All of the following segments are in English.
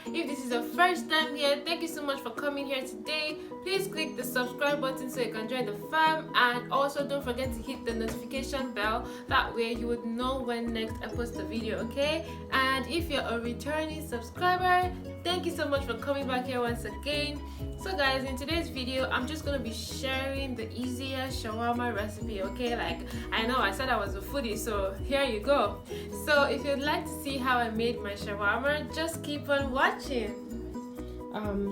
If this is your first time here, thank you so much for coming here today. Please click the subscribe button so you can join the fam, and also don't forget to hit the notification bell. That way you would know when next I post a video, okay? And if you're a returning subscriber, thank you so much for coming back here once again. So guys, in today's video I'm just gonna be sharing the easiest shawarma recipe, okay? Like, I know I said I was a foodie, so here you go. So if you'd like to see how I made my shawarma, just keep on watching.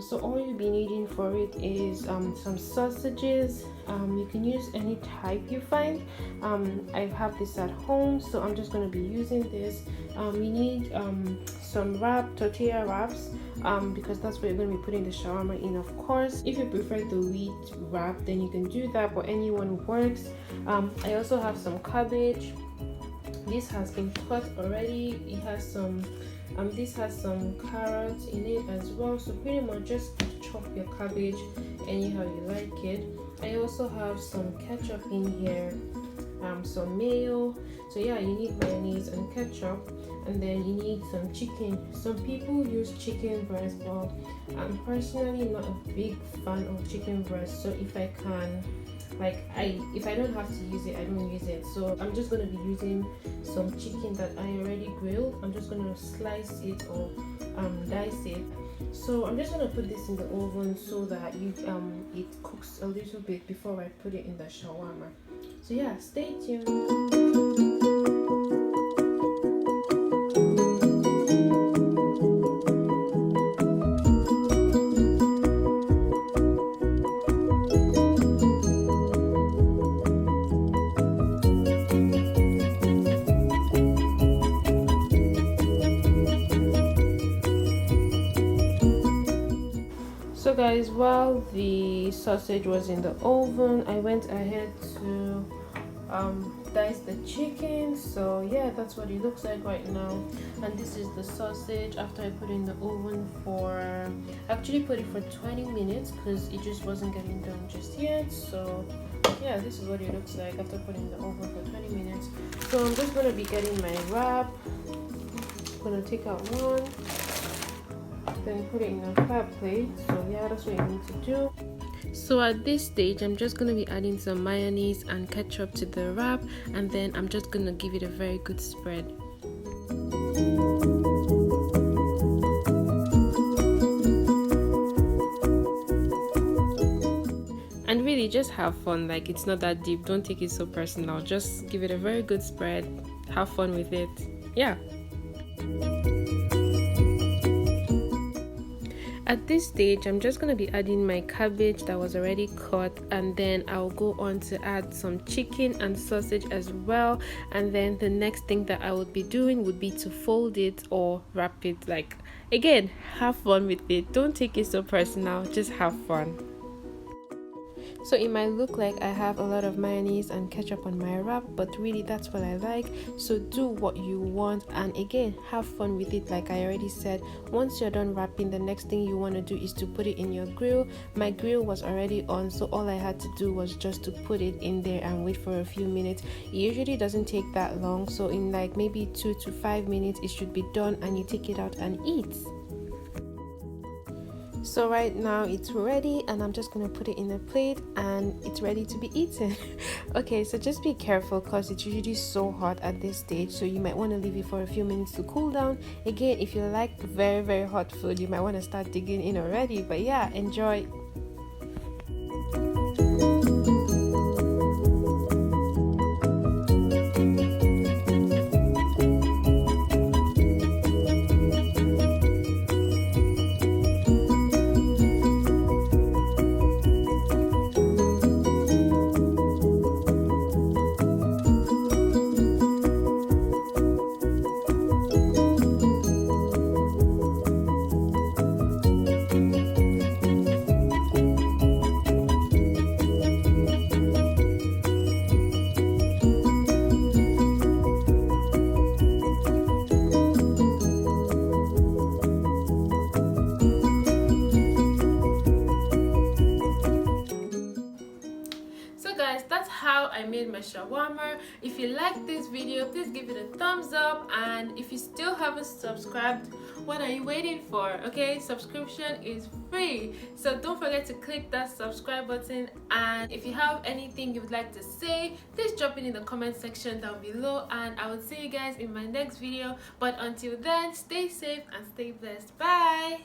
So all you'll be needing for it is some sausages. You can use any type you find. I have this at home, so I'm just going to be using this. You need some tortilla wraps, because that's what you're going to be putting the shawarma in, of course. If you prefer the wheat wrap, then you can do that, but anyone works. I also have some cabbage. This has been cut already. It has some this has some carrots in it as well, so pretty much just chop your cabbage anyhow you like it. I also have some ketchup in here, some mayo. So yeah, you need mayonnaise and ketchup, and then you need some chicken. Some people use chicken breast, but I'm personally not a big fan of chicken breast, so if I can, if I don't have to use it, I don't use it. So I'm just going to be using some chicken that I already grilled. I'm just going to slice it or dice it. So I'm just going to put this in the oven so that it cooks a little bit before I put it in the shawarma. So yeah, stay tuned. So guys, while the sausage was in the oven, I went ahead to dice the chicken. So yeah, that's what it looks like right now. And this is the sausage after I put it in the oven for, actually put it for 20 minutes because it just wasn't getting done just yet. So yeah, this is what it looks like after putting it in the oven for 20 minutes. So I'm just going to be getting my wrap. I'm going to take out one, then put it in a flat plate. So yeah, that's what you need to do. So at this stage, I'm just going to be adding some mayonnaise and ketchup to the wrap, and then I'm just going to give it a very good spread. And really just have fun. Like, it's not that deep, don't take it so personal, just give it a very good spread, have fun with it. Yeah. At this stage, I'm just going to be adding my cabbage that was already cut, and then I'll go on to add some chicken and sausage as well. And then the next thing that I would be doing would be to fold it or wrap it. Like, again, have fun with it, don't take it so personal, just have fun. So it might look like I have a lot of mayonnaise and ketchup on my wrap, but really that's what I like. So do what you want, and again, have fun with it. Like I already said, once you're done wrapping, the next thing you want to do is to put it in your grill. My grill was already on, so all I had to do was just to put it in there and wait for a few minutes. It usually doesn't take that long, so in like maybe 2 to 5 minutes it should be done, and you take it out and eat. So right now it's ready, and I'm just going to put it in a plate and it's ready to be eaten. Okay, so just be careful because it's usually so hot at this stage, so you might want to leave it for a few minutes to cool down. Again, if you like very hot food, you might want to start digging in already, but yeah, enjoy. I made my shawarma. If you like this video, please give it a thumbs up, and if you still haven't subscribed, What are you waiting for? Okay, subscription is free, so don't forget to click that subscribe button. And if you have anything you would like to say, please drop it in the comment section down below, and I will see you guys in my next video. But until then, stay safe and stay blessed. Bye.